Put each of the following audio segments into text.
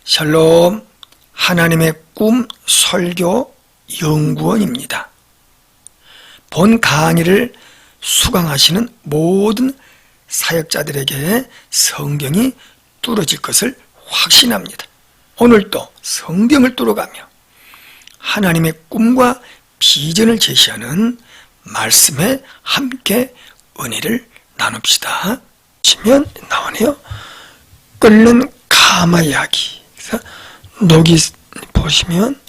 샬롬, 하나님의 꿈 설교 연구원입니다. 본 강의를 수강하시는 모든 사역자들에게 성경이 뚫어질 것을 확신합니다. 오늘도 성경을 뚫어가며 하나님의 꿈과 비전을 제시하는 말씀에 함께 은혜를 나눕시다. 치면 나오네요. 끓는 가마 이야기. 그래서 녹이 보시면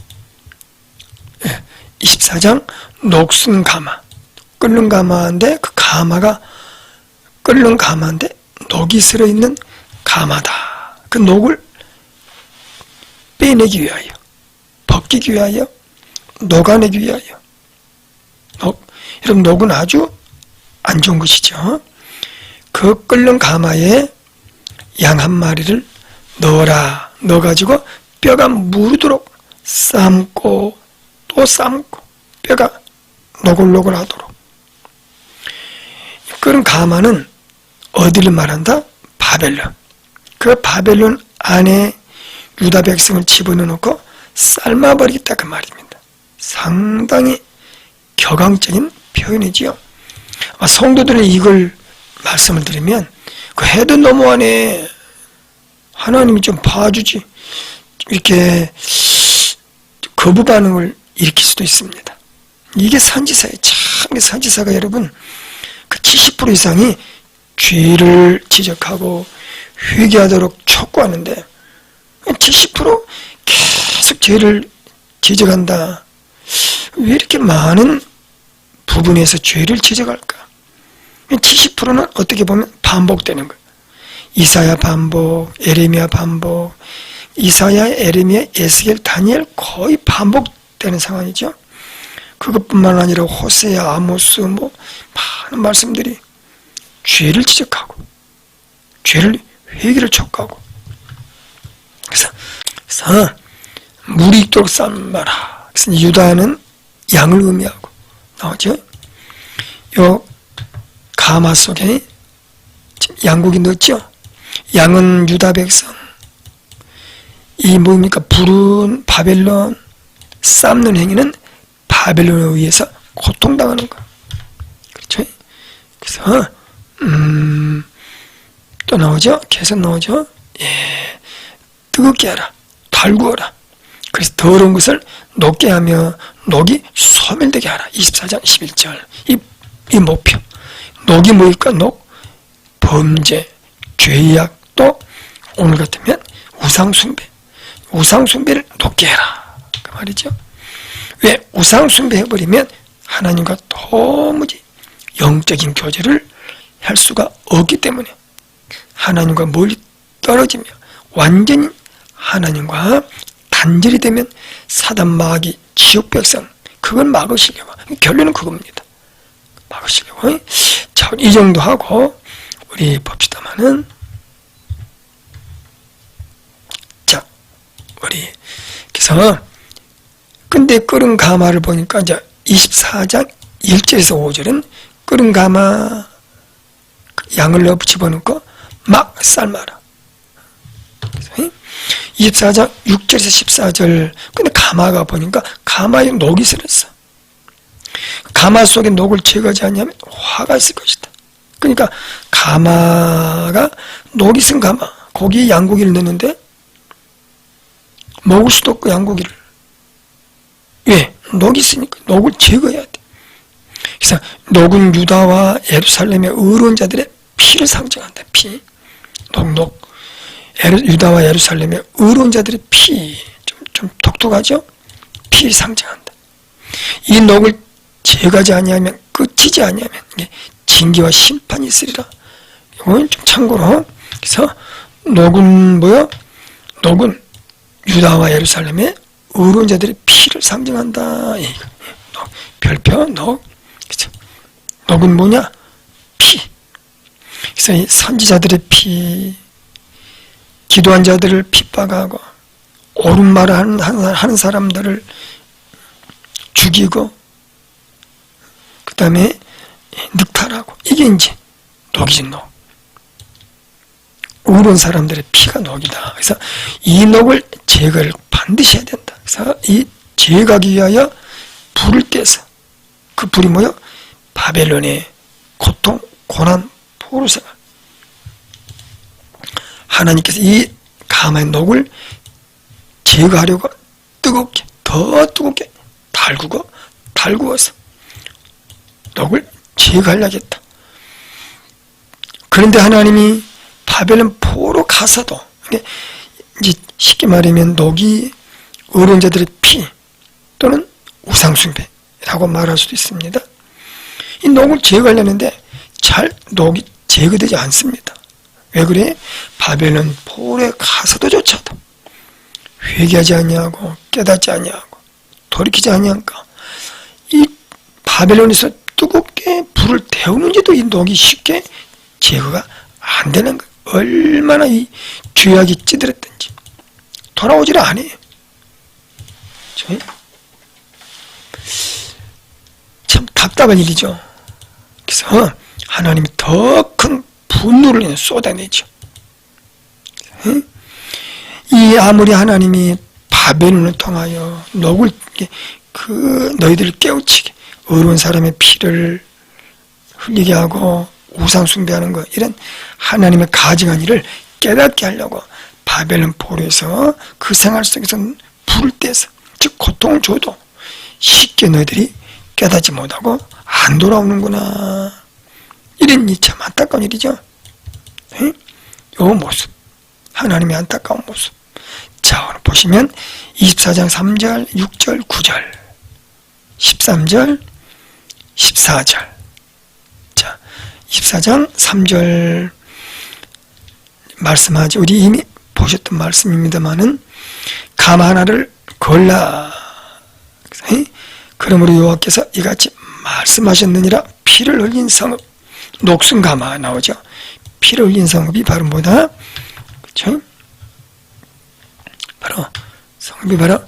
24장 녹슨 가마. 끓는 가마인데 그 가마가 끓는 가마인데 녹이 들어있는 가마다. 그 녹을 빼내기 위하여, 벗기기 위하여, 녹아내기 위하여. 여러분, 녹은 아주 안 좋은 것이죠. 그 끓는 가마에 양 한 마리를 넣어가지고 뼈가 무르도록 삶고 또 삶고 뼈가 노골노골 하도록. 끓는 가마는 어디를 말한다? 바벨론. 그 바벨론 안에 유다 백성을 집어넣고 삶아버리겠다 그 말입니다. 상당히 격앙적인 표현이지요. 성도들은 이걸 말씀을 드리면 그 해도 너무하네. 하나님이 좀 봐주지. 이렇게 거부 반응을 일으킬 수도 있습니다. 이게 선지사예요. 참 선지사가 여러분 그 70% 이상이 죄를 지적하고 회개하도록 촉구하는데 70% 계속 죄를 지적한다. 왜 이렇게 많은 부분에서 죄를 지적할까? 70%는 어떻게 보면 반복되는 거예요. 이사야 반복, 에레미야 반복, 이사야, 에레미야, 에스겔, 다니엘 거의 반복되는 상황이죠. 그것뿐만 아니라 호세야, 아모스 많은 말씀들이 죄를 지적하고 죄를 회개를 촉구하고 그래서 물이 있도록 삶아라. 그래서 유다는 양을 의미하고 나오죠. 요 가마 속에 양고기 넣었죠. 양은 유다 백성. 이 뭡니까? 불은 바벨론. 삶는 행위는 바벨론에 의해서 고통당하는 거. 그렇죠? 그래서 또 나오죠. 계속 나오죠. 뜨겁게 하라. 달구어라. 그래서 더러운 것을 녹게 하며 녹이 소멸되게 하라. 24장 11절. 이 목표. 녹이 뭐일까? 녹. 범죄, 죄악, 또 오늘 같으면 우상숭배. 우상숭배를 녹게 해라. 그 말이죠. 왜? 우상숭배 해버리면 하나님과 도무지 영적인 교제를 할 수가 없기 때문에 하나님과 멀리 떨어지며 완전히 하나님과 단절이 되면 사단 마귀 지옥 백성 그걸 막으시려고. 결론은 그겁니다. 막으시려고. 자, 이 정도 하고 우리 봅시다마는, 자, 우리 그래서 근데 끓은 가마를 보니까 이제 24장 1절에서 5절은 끓은 가마 양을 넣어 집어넣고 막 삶아라. 24장 6절에서 14절 근데 가마가 보니까 가마에 녹이 슬었어. 가마 속에 녹을 제거하지 않으면 화가 있을 것이다. 그러니까 가마가 녹이 쓴 가마 거기에 양고기를 넣는데 먹을 수도 없고 양고기를 왜? 녹이 있으니까 녹을 제거해야 돼. 그래서 녹은 유다와 예루살렘의 의로운 자들의 피를 상징한다. 피. 녹. 유다와 예루살렘의 의로운 자들의 피. 좀 독특하죠? 피 상징한다. 이 녹을 제거하지 아니하면 끝이지 아니하면 징계와 심판이 있으리라. 이건 좀 참고로. 그래서 녹은 뭐야? 녹은 유다와 예루살렘의 의로운 자들의 피를 상징한다. 별표 녹. 그렇죠? 녹은 뭐냐? 피. 그래서 이 선지자들의 피, 기도한 자들을 핍박하고 옳은 말을 하는 사람들을 죽이고 그 다음에 늑탈하고 이게 이제 녹이지 녹. 어려운 사람들의 피가 녹이다. 그래서 이 녹을 제거를 반드시 해야 된다. 그래서 이 제거하기 위하여 불을 떼서 그 불이 뭐요? 바벨론의 고통, 고난, 포로생활. 하나님께서 이 가마의 녹을 제거하려고 뜨겁게, 더 뜨겁게 달구어서 녹을 제거하려겠다. 그런데 하나님이 바벨론 포로 가서도, 이제 쉽게 말하면 녹이 어려운 자들의 피 또는 우상숭배라고 말할 수도 있습니다. 이 녹을 제거하려는데 잘 녹이 제거되지 않습니다. 왜 그래? 바벨론 포로에 가서도조차도 회개하지 아니하고 깨닫지 아니하고 돌이키지 아니하니까 이 바벨론에서 뜨겁게 불을 태우는지도 이 녹이 쉽게 제거가 안 되는 거예요. 얼마나 이 죄악이 찌들었든지 돌아오지를 않아요. 참 답답한 일이죠. 그래서 하나님이 더 큰 분노를 쏟아내죠. 이 아무리 하나님이 바벨론을 통하여 녹을 너희들을 깨우치게 어려운 사람의 피를 흘리게 하고 우상 숭배하는 것, 이런 하나님의 가증한 일을 깨닫게 하려고 바벨론 포로에서 그 생활 속에서 불을 떼서, 즉 고통을 줘도 쉽게 너희들이 깨닫지 못하고 안 돌아오는구나. 이런 이 참 안타까운 일이죠. 이 모습, 하나님의 안타까운 모습. 자, 오늘 보시면 24장 3절, 6절, 9절, 13절, 14절. 자, 24장 3절 말씀하지, 우리 이미 보셨던 말씀입니다마는 가마 하나를 걸라. 그러므로 여호와께서 이같이 말씀하셨느니라. 피를 흘린 성읍, 녹슨 가마 나오죠. 피를 흘린 성읍이 바로 뭐다? 그렇죠? 바로 성읍이 바로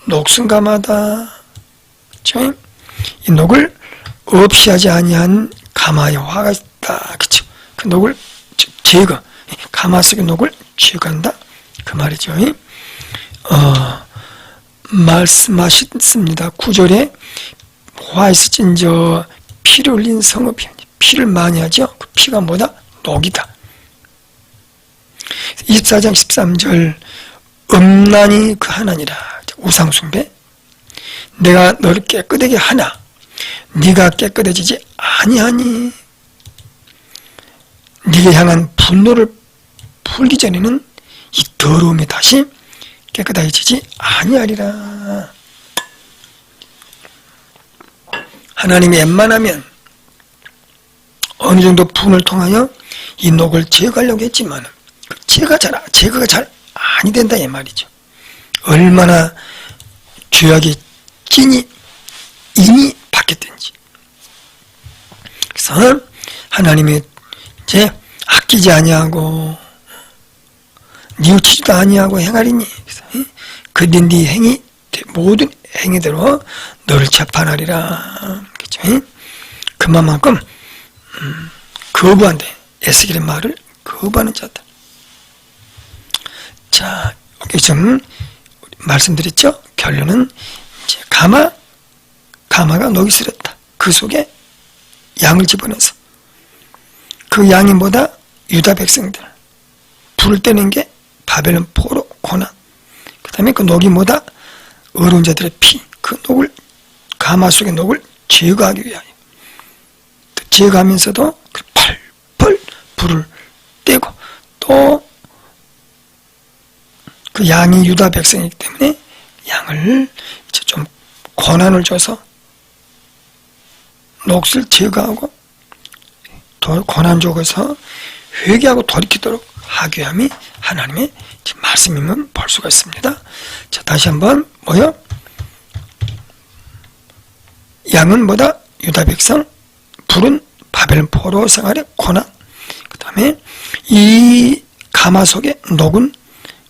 녹슨 가마다. 그렇죠? 이 녹을 없이 하지 아니한 가마에 화가 있다. 그렇죠? 그 녹을 제거, 가마 속의 녹을 제거한다. 그 말이죠. 말씀하셨습니다. 9절에 화 있을진저 피를 흘린 성읍이, 피를 많이 하죠. 그 피가 뭐다? 녹이다. 24장 13절 음란이 그 하나니라. 우상숭배. 내가 너를 깨끗하게 하나 네가 깨끗해지지 아니하니. 네게 향한 분노를 풀기 전에는 이 더러움이 다시 깨끗해지지 아니하리라. 하나님이 웬만하면 어느 정도 분을 통하여 이 녹을 제거하려고 했지만 제거가 잘 아니 된다 이 말이죠. 얼마나 죄악의 찐이 이미 박혔든지. 그래서 하나님이 이제 아끼지 아니하고 뉘우치지도 아니하고 행하리니, 그는 네 행위 모든 행위대로 너를 재판하리라. 그렇죠? 그만큼 거부한대. 에스겔의 말을 거부하는 자다. 자, 여기 좀 말씀드렸죠? 결론은 이제 가마가 녹이 슬었다. 그 속에 양을 집어넣어서 그 양이 뭐다? 유다 백성들. 불을 떼는 게 바벨론 포로 고난. 그 다음에 그 녹이 뭐다? 어려운 자들의 피. 그 녹을, 가마 속의 녹을 제거하기 위하여. 제거하면서도 그 펄펄 불을 떼고, 또 그 양이 유다 백성이기 때문에 양을 이제 좀 고난을 줘서 녹을 제거하고 고난 줘서 회개하고 돌이키도록 하기 위함이 하나님의 말씀임을 볼 수가 있습니다. 자, 다시 한번 뭐요? 양은 뭐다? 유다 백성, 불은 바벨론 포로 생활의 고난. 그 다음에 이 가마 속에 녹은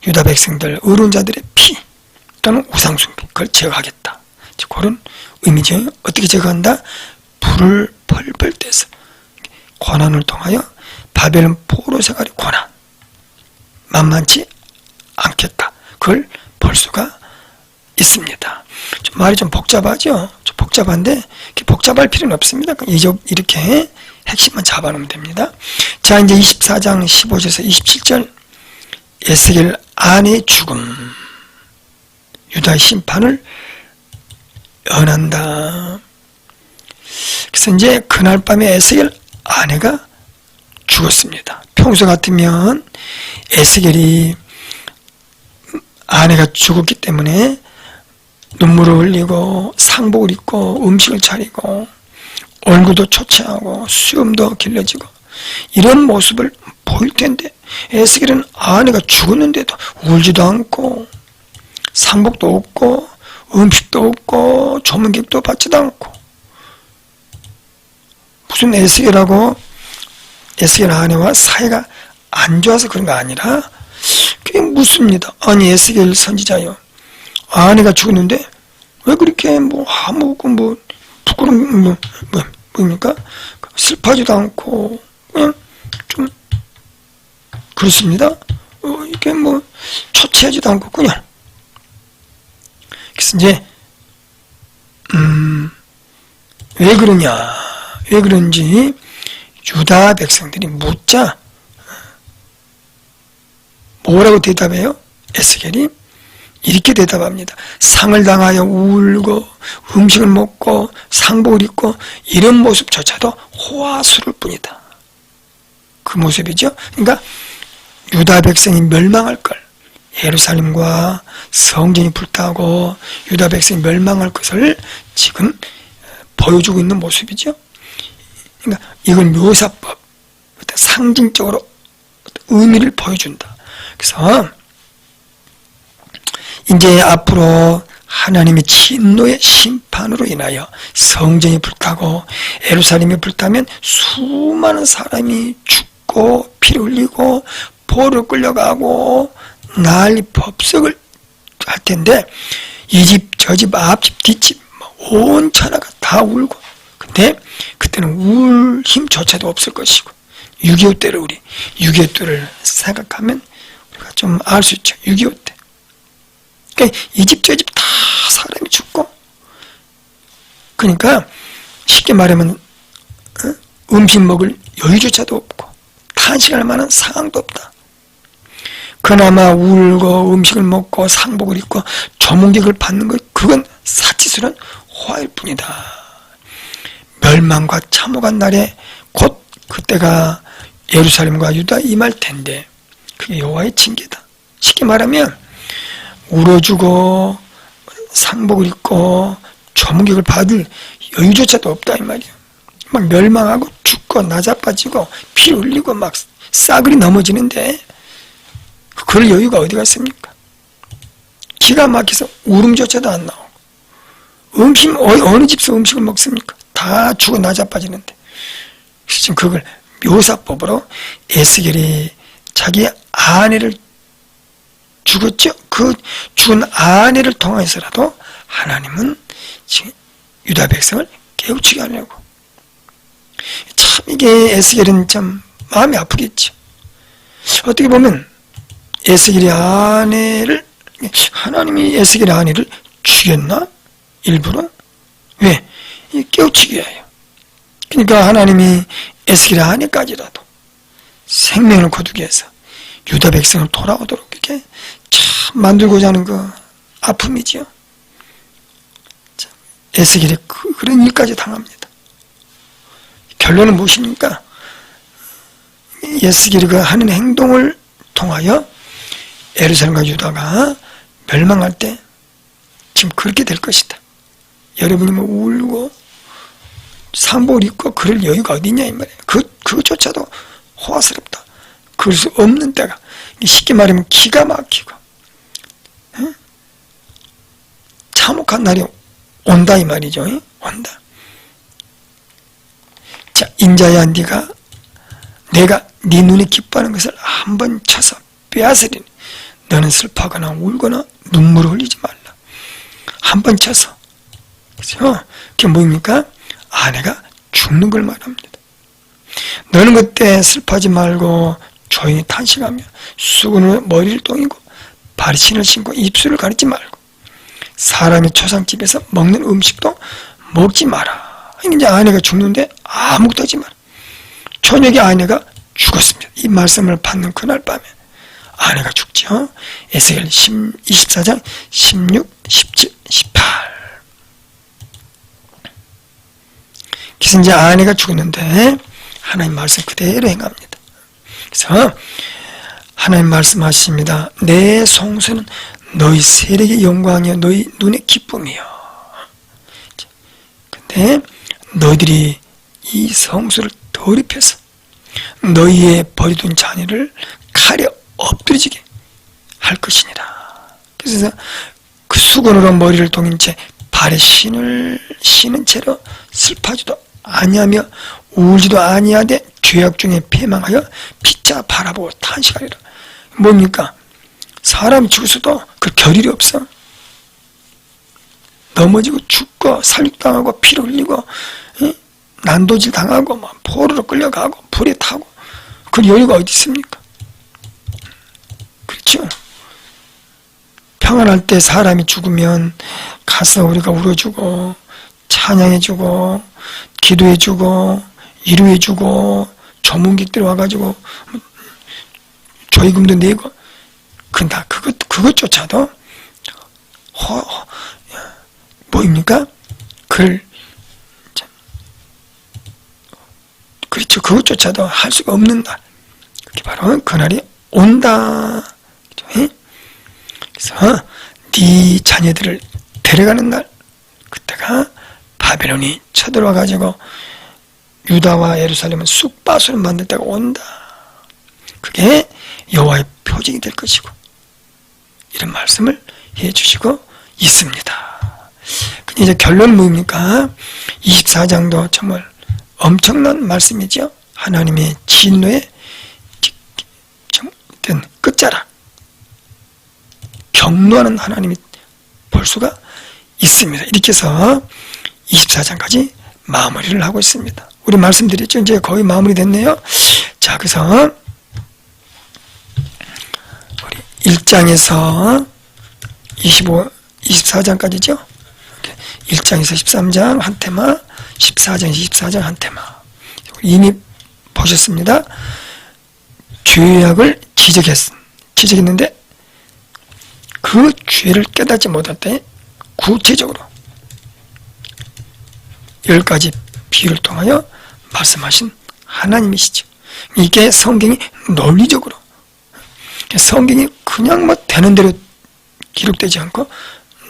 유다 백성들, 어려운 자들의 피 또는 우상숭배, 그걸 제거하겠다. 그런 의미죠. 어떻게 제거한다? 불을 펄펄 떼서 고난을 통하여 바벨론 포로 생활의 고난, 만만치 않겠다. 그걸 볼 수가 있습니다. 말이 좀 복잡하죠? 좀 복잡한데 이렇게 복잡할 필요는 없습니다. 이렇게 핵심만 잡아놓으면 됩니다. 자, 이제 24장 15절에서 27절 에스겔 아내의 죽음, 유다의 심판을 연한다. 그래서 이제 그날 밤에 에스겔 아내가 죽었습니다. 평소 같으면 에스겔이 아내가 죽었기 때문에 눈물을 흘리고 상복을 입고 음식을 차리고 얼굴도 초췌하고 수염도 길러지고 이런 모습을 보일 텐데 에스겔은 아내가 죽었는데도 울지도 않고 상복도 없고 음식도 없고 조문객도 받지도 않고 무슨 에스겔 아내와 사이가 안 좋아서 그런 거 아니라 그게 묻습니다. 아니 에스겔 선지자요, 아내가 죽었는데 왜 그렇게 아무것도 부끄러운 뭡니까? 슬퍼하지도 않고 그냥 좀 그렇습니다. 이게 초췌하지도 않고 그냥. 그래서 이제 왜 그런지 유다 백성들이 묻자 뭐라고 대답해요? 에스겔이 이렇게 대답합니다. 상을 당하여 울고 음식을 먹고 상복을 입고 이런 모습조차도 호화스러울 뿐이다. 그 모습이죠. 그러니까 유다 백성이 멸망할 걸, 예루살렘과 성전이 불타고 유다 백성이 멸망할 것을 지금 보여주고 있는 모습이죠. 그러니까 이건 묘사법, 상징적으로 의미를 보여준다. 그래서 이제 앞으로 하나님의 진노의 심판으로 인하여 성전이 불타고 예루살렘이 불타면 수많은 사람이 죽고 피를 흘리고 포로 끌려가고 난리 법석을 할 텐데 이 집 저 집 앞집 뒷집 온 천하가 다 울고, 근데 그때는 울 힘조차도 없을 것이고 6.25 때를 우리 6.25 때를 생각하면 우리가 좀 알 수 있죠. 6.25 때. 그러니까 이 집 저 집 다 사람이 죽고, 그러니까 쉽게 말하면 음식 먹을 여유조차도 없고 탄식할 만한 상황도 없다. 그나마 울고 음식을 먹고 상복을 입고 조문객을 받는 것, 그건 사치스러운 호화일 뿐이다. 멸망과 참혹한 날에 곧 그때가 예루살렘과 유다 임할 텐데 그게 여호와의 징계다. 쉽게 말하면 울어주고 상복을 입고 조문객을 받을 여유조차도 없다 이 말이야. 막 멸망하고 죽고 나자빠지고 피 흘리고 막 싸그리 넘어지는데 그럴 여유가 어디 갔습니까? 기가 막혀서 울음조차도 안 나오고 어느 집에서 음식을 먹습니까? 다 죽어 나자빠지는데. 지금 그걸 묘사법으로 에스겔이 자기 아내를 죽었죠. 그 죽은 아내를 통해서라도 하나님은 지금 유다 백성을 깨우치게 하려고. 참 이게 에스겔은 참 마음이 아프겠죠. 어떻게 보면 에스겔의 아내를, 하나님이 에스겔의 아내를 죽였나? 일부러? 왜? 깨우치기 위하여. 그러니까 하나님이 에스겔의 아내까지라도 생명을 거두기 위해서 유다 백성을 돌아오도록 이렇게 참 만들고자 하는 그 아픔이지요. 에스겔이 그런 일까지 당합니다. 결론은 무엇입니까? 에스겔이 그 하는 행동을 통하여 예루살렘과 유다가 멸망할 때 지금 그렇게 될 것이다. 여러분이 울고 상복을 입고 그럴 여유가 어디냐 이 말이에요. 그것조차도 호화스럽다. 그럴 수 없는 때가, 쉽게 말하면 기가 막히고 참혹한 날이 온다 이 말이죠. 온다. 자, 인자야 내가 네 눈이 기뻐하는 것을 한번 쳐서 빼앗으리니 너는 슬퍼하거나 울거나 눈물을 흘리지 말라. 한번 쳐서. 그렇죠? 그게 뭡니까? 아내가 죽는 걸 말합니다. 너는 그때 슬퍼하지 말고 조용히 탄식하며 수건으로 머리를 똥이고 발에 신을 신고 입술을 가리지 말고 사람이 초상집에서 먹는 음식도 먹지 마라. 이제 아내가 죽는데 아무것도 하지 마라. 저녁에 아내가 죽었습니다. 이 말씀을 받는 그날 밤에 아내가 죽죠. 에스겔 24장 16, 17, 18. 그래서 이제 아내가 죽었는데 하나님 말씀 그대로 행합니다. 그래서 하나님 말씀하십니다. 내 성소는 너희 세력의 영광이요 너희 눈의 기쁨이요. 근데 너희들이 이 성소를 더럽혀서 너희의 버려둔 자녀를 칼에 엎드리지게 할 것이니라. 그래서 그 수건으로 머리를 동인 채 발에 신을 신은 채로 슬퍼하지도 아니하며 울지도 아니하되 죄악 중에 패망하여 피차 바라보고 탄식하리라. 뭡니까? 사람이 죽었어도 그 결일이 없어. 넘어지고 죽고 살육당하고 피를 흘리고 난도질 당하고 포로로 끌려가고 불에 타고 그 여유가 어디 있습니까? 그렇죠? 평안할 때 사람이 죽으면 가서 우리가 울어주고 찬양해주고 기도해주고 위로해주고 조문객들 와가지고 조의금도 내고 근데 그것조차도 뭐입니까? 그렇죠. 그것조차도 할 수가 없는 날. 그게 바로 그날이 온다. 그래서 네 자녀들을 데려가는 날, 그때가 바벨론이 쳐들어와가지고 유다와 예루살렘은 쑥밭으로 만들 때가 온다. 그게 여호와의 표징이 될 것이고 이런 말씀을 해주시고 있습니다. 근데 이제 결론은 뭡니까? 24장도 정말 엄청난 말씀이죠. 하나님의 진노의 끝자락 경노하는 하나님이 볼 수가 있습니다. 이렇게 해서 24장까지 마무리를 하고 있습니다. 우리 말씀드렸죠. 이제 거의 마무리됐네요. 자, 그래서 우리 1장에서 24장까지죠. 1장에서 13장 한 테마, 14장에서 24장 한 테마. 이미 보셨습니다. 죄악을 지적했는데 그 죄를 깨닫지 못할 때 구체적으로 10가지 비유를 통하여 말씀하신 하나님이시죠. 이게 성경이 논리적으로, 성경이 그냥 뭐 되는 대로 기록되지 않고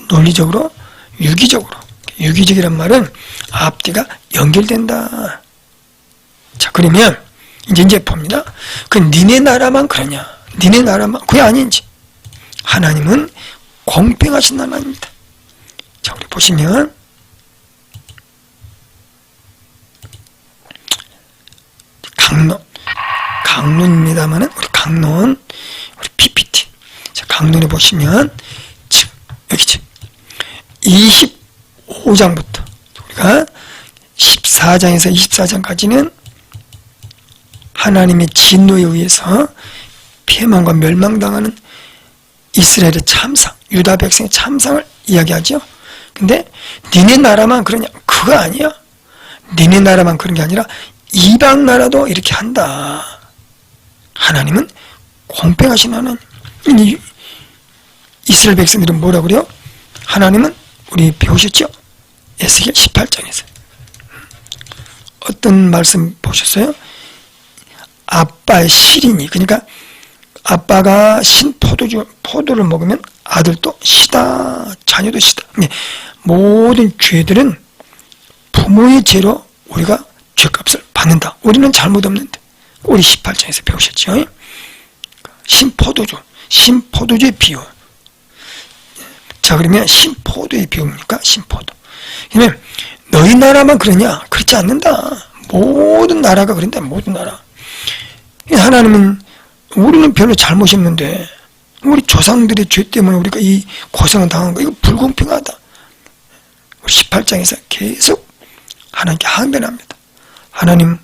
논리적으로, 유기적이란 말은 앞뒤가 연결된다. 자, 그러면 이제 봅니다. 그 니네 나라만 그러냐? 니네 나라만 그게 아닌지. 하나님은 공평하신 하나님입니다. 자, 우리 보시면 강론입니다만은 우리 PPT. 자, 강론에 보시면 여기지. 25장부터 우리가 14장에서 24장까지는 하나님의 진노에 의해서 폐망과 멸망당하는 이스라엘의 참상, 유다 백성의 참상을 이야기하죠. 근데 니네 나라만 그러냐? 그거 아니야. 니네 나라만 그런 게 아니라 이방 나라도 이렇게 한다. 하나님은 공평하신 하나님. 이스라엘 백성들은 뭐라 그래요? 하나님은 우리 배우셨죠? 에스겔 18장에서 어떤 말씀 보셨어요? 아빠의 실인이, 그러니까 아빠가 신 포도를 먹으면 아들도 시다, 자녀도 시다. 모든 죄들은 부모의 죄로 우리가 죄값을 받는다. 우리는 잘못 없는데. 우리 18장에서 배우셨죠? 신포도주의 비유. 자, 그러면 신포도의 비유입니까? 신포도. 그러면 너희 나라만 그러냐? 그렇지 않는다. 모든 나라가 그런다. 모든 나라. 하나님은 우리는 별로 잘못이 없는데 우리 조상들의 죄 때문에 우리가 이 고생을 당한 거 이거 불공평하다. 18장에서 계속 하나님께 항변합니다. 하나님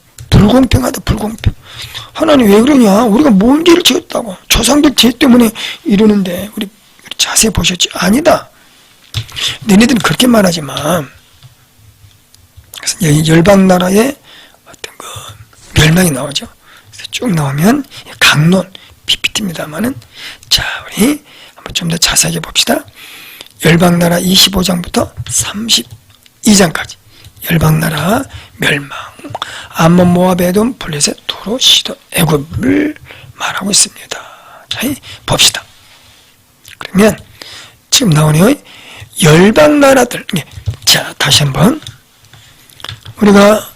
불공평하다, 불공평. 하나님 왜 그러냐? 우리가 뭔 죄를 지었다고. 조상들 죄 때문에 이러는데, 우리 자세히 보셨지? 아니다. 너희들은 그렇게 말하지만, 그래서 열방나라의 어떤 그 멸망이 나오죠. 그래서 쭉 나오면, 강론, PPT입니다만은, 자, 우리 한번 좀 더 자세하게 봅시다. 열방나라 25장부터 32장까지. 열방나라 멸망, 암몬, 모압, 에돔, 블레셋, 도로, 시돈, 애굽을 말하고 있습니다. 자, 봅시다. 그러면 지금 나오네요. 열방나라들. 자, 다시 한번 우리가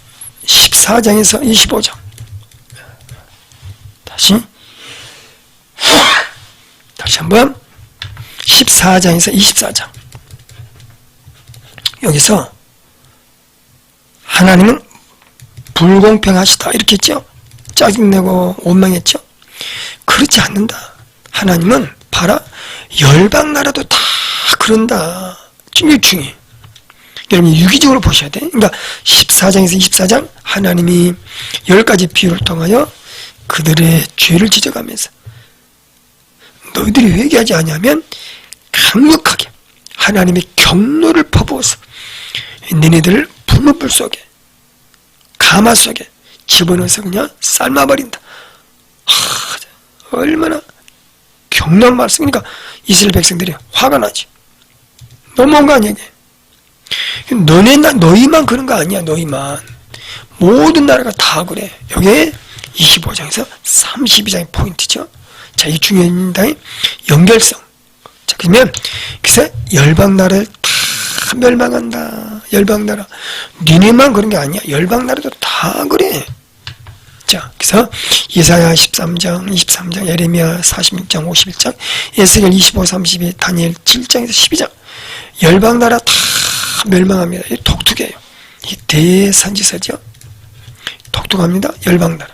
14장에서 25장 다시 한번 14장에서 24장 여기서 하나님은 불공평하시다 이렇게 했죠. 짜증내고 원망했죠. 그렇지 않는다. 하나님은 봐라, 열방나라도 다 그런다. 중요중요. 여러분 유기적으로 보셔야 돼. 그러니까 14장에서 24장 하나님이 10가지 비유를 통하여 그들의 죄를 지적하면서 너희들이 회개하지 않으면 강력하게 하나님의 경로를 퍼부어서 너희들을 분노불 속에 가마 속에 집어넣어서 그냥 삶아버린다. 얼마나 경로한 말씀이니까 이스라엘 백성들이 화가 나지. 너무한 거 아니야 이게. 너희만 그런 거 아니야. 너희만. 모든 나라가 다 그래. 여기에 25장에서 32장의 포인트죠. 자, 이 중요한 연결성. 자, 그러면 그래서 열방나라를 다 멸망한다. 열방나라. 니네만 그런 게 아니야. 열방나라도 다 그래. 자, 그래서 이사야 13장, 23장, 예레미야 46장, 51장, 에스겔 25, 32, 다니엘 7장에서 12장. 열방나라 다 멸망합니다. 이 독특해요. 이 대선지서죠. 독특합니다. 열방나라.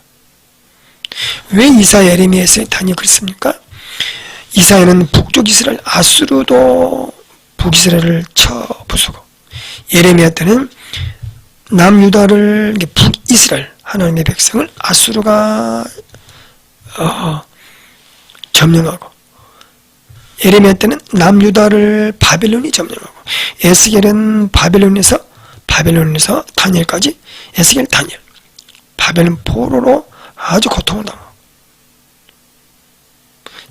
왜 이사야, 예레미야, 에스겔, 다니엘 그랬습니까? 이사야는 북쪽 이스라엘 아수르도 북이스라엘을 쳐 부수고, 예레미야 때는 남유다를 북이스라엘 하나님의 백성을 아수르가 점령하고, 예레미야 때는 남유다를 바벨론이 점령하고, 에스겔은 바벨론에서 다니엘까지, 에스겔, 다니엘 바벨론 포로로 아주 고통을 당하고.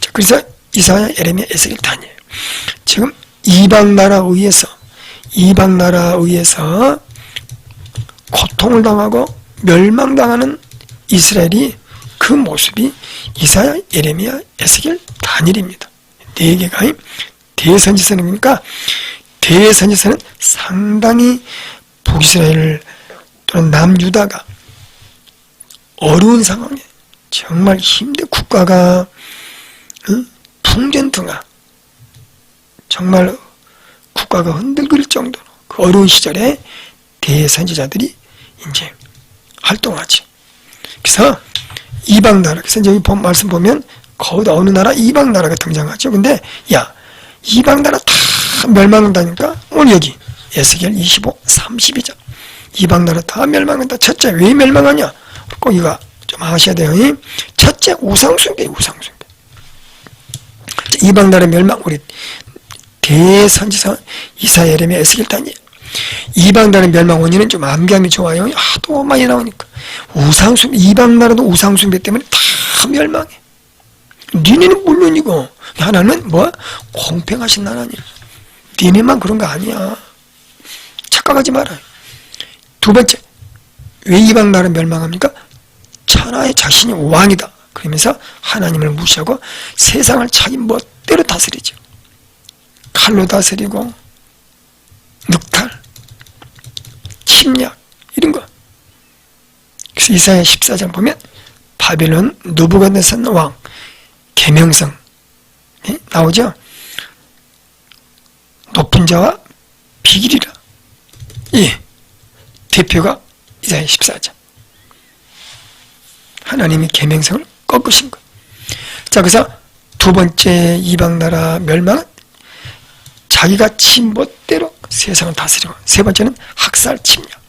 자, 그래서 이사야, 예레미야, 에스겔, 다니엘 지금 이방 나라에 의해서 고통을 당하고 멸망당하는 이스라엘이 그 모습이 이사야, 예레미야, 에스겔, 다니엘입니다. 네 개가 대선지서니까 대선지서는 상당히 북이스라엘 또는 남유다가 어려운 상황에 정말 힘든 국가가 풍전등화 정말 국가가 흔들릴 정도로 그 어려운 시절에 대선지자들이 이제 활동하지. 그래서 이방 나라, 그래서 여기 말씀 보면 거기다 어느 나라 이방 나라가 등장하죠. 근데 야, 이방 나라 다 멸망한다니까 오늘 여기 에스겔 25, 32장 이방 나라 다 멸망한다. 첫째, 왜 멸망하냐? 꼭 이거 좀 아셔야 돼요. 첫째, 우상숭배, 우상숭배. 이방 나라 멸망, 우리 대선지서 이사야, 예레미야, 에스겔, 다니엘. 이방 나라 멸망 원인은 좀 암기하면 좋아요. 하도 많이 나오니까. 우상숭배, 이방 나라도 우상숭배 때문에 다 멸망해. 니네는 물론이고, 하나는 뭐야? 공평하신 하나님. 니네만 그런 거 아니야. 착각하지 말아요. 두 번째, 왜 이방 나라 멸망합니까? 천하의 자신이 왕이다. 그러면서 하나님을 무시하고 세상을 자기 멋대로 다스리죠. 칼로 다스리고, 늑탈, 침략, 이런 거. 그래서 이사야 14장 보면, 바벨론 느부갓네살 왕, 계명성, 나오죠? 높은 자와 비길이라. 예. 대표가 이사야 14장. 하나님이 계명성을 꺾으신 것. 자, 그래서 두 번째 이방나라 멸망은 자기가 지 멋대로 세상을 다스리고, 세 번째는 학살, 침략.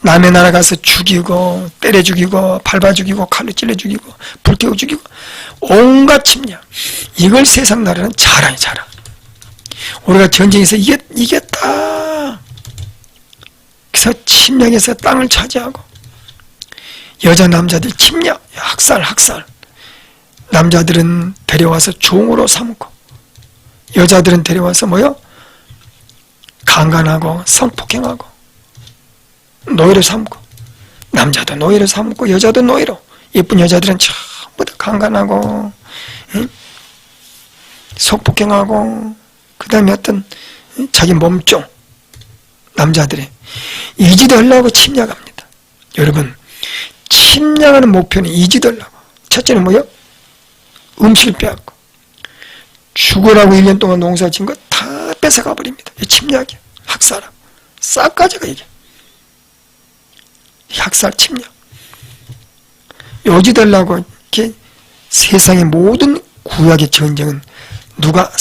남의 나라 가서 죽이고 때려 죽이고 밟아 죽이고 칼로 찔러 죽이고 불태워 죽이고 온갖 침략. 이걸 세상 나라는 자랑이 자랑. 우리가 전쟁에서 이겼다. 그래서 침략해서 땅을 차지하고 여자 남자들 침략 학살. 남자들은 데려와서 종으로 삼고 여자들은 데려와서 강간하고 성폭행하고 노예로 삼고 남자도 노예로 삼고 여자도 노예로. 예쁜 여자들은 전부 다 강간하고 성폭행하고 그 다음에 어떤 자기 몸종 남자들이 이지도 하려고 침략합니다. 여러분 침략하는 목표는 이지도 하려고. 첫째는 음식을 빼앗고 죽으라고 1년 동안 농사 지은 거 다 뺏어가 버립니다. 침략이야. 학살하고 싹 가져가. 이게 학살 침략. 요지되려고 이렇게 세상의 모든 구약의 전쟁은 누가?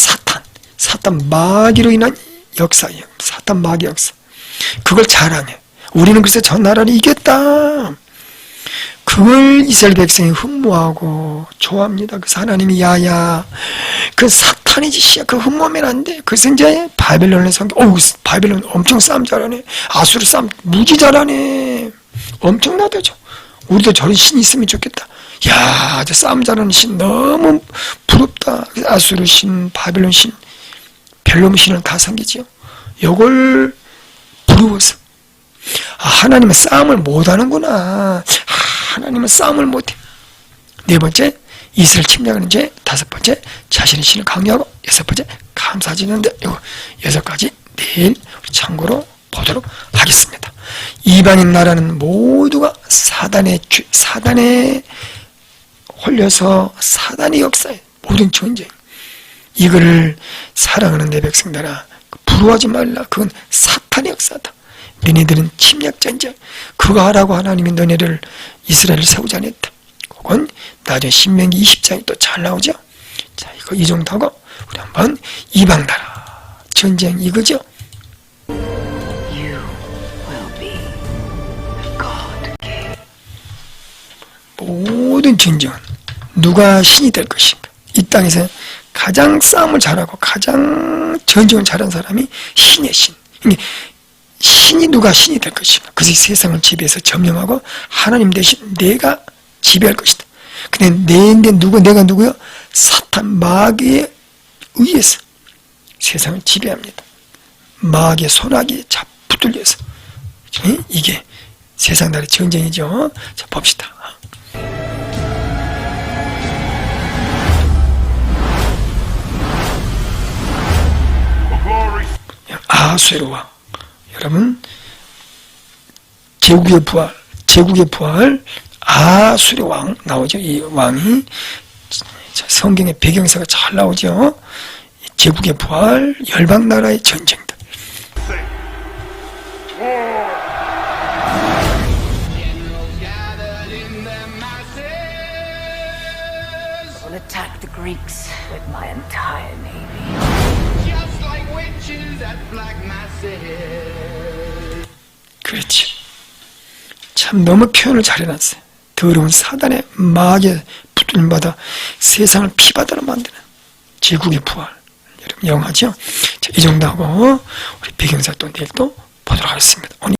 사탄 마귀로 인한 역사예요. 사탄 마귀 역사. 그걸 자랑해. 우리는 그래서 저 나라를 이겼다. 그걸 이스라엘 백성이 흠모하고 좋아합니다. 그래서 하나님이 야야 그 사탄의 짓이야. 그 흠모하면 안 돼. 그래서 이제 바벨론의 성경 바벨론 엄청 싸움 잘하네. 아수르 싸움 무지 잘하네. 엄청나다죠. 우리도 저런 신이 있으면 좋겠다. 야, 저 싸움 잘하는 신 너무 부럽다. 아수르 신, 바벨론 신, 별놈 신을 다 섬기지요. 요걸 부러워서 하나님은 싸움을 못하는구나. 하나님은 싸움을 못해. 네 번째, 이스라엘 침략은 이제 다섯 번째, 자신의 신을 강요하고 여섯 번째, 감사지는데 이거 여섯 가지 내일 참고로 보도록 하겠습니다. 이방인 나라는 모두가 사단에 홀려서 사단의 역사에 모든 전쟁. 이거를 사랑하는 내 백성들아 부러워하지 말라. 그건 사탄의 역사다. 너네들은 침략 전쟁. 그거 하라고 하나님이 너네를 이스라엘을 세우지 않았다. 그건 나중에 신명기 20장이 또 잘 나오죠. 자, 이거 이 정도 하고 우리 한번 이방 나라 전쟁 이거죠. 모든 전쟁은 누가 신이 될 것인가. 이 땅에서 가장 싸움을 잘하고 가장 전쟁을 잘한 사람이 신의 신. 신이 누가 신이 될 것인가. 그래서 세상을 지배해서 점령하고 하나님 대신 내가 지배할 것이다. 근데 내가 누구요? 사탄 마귀에 의해서 세상을 지배합니다. 마귀의 손아귀에 붙들려서. 이게 세상 나라의 전쟁이죠. 자, 봅시다. 아수르 왕. 여러분, 제국의 부활, 아수르 왕 나오죠. 이 왕이 성경의 배경사가 잘 나오죠. 제국의 부활, 열방 나라의 전쟁들. Attack the Greeks with my entire navy. Just like witches at black masses. 그렇지. 참 너무 표현을 잘해놨어요. 더러운 사단의 마귀에 붙들림받아 세상을 피바다로 만드는 제국의 부활. 여러분 영하죠? 자, 이 정도 하고 우리 배경사 또 내일 또 보도록 하겠습니다. 오늘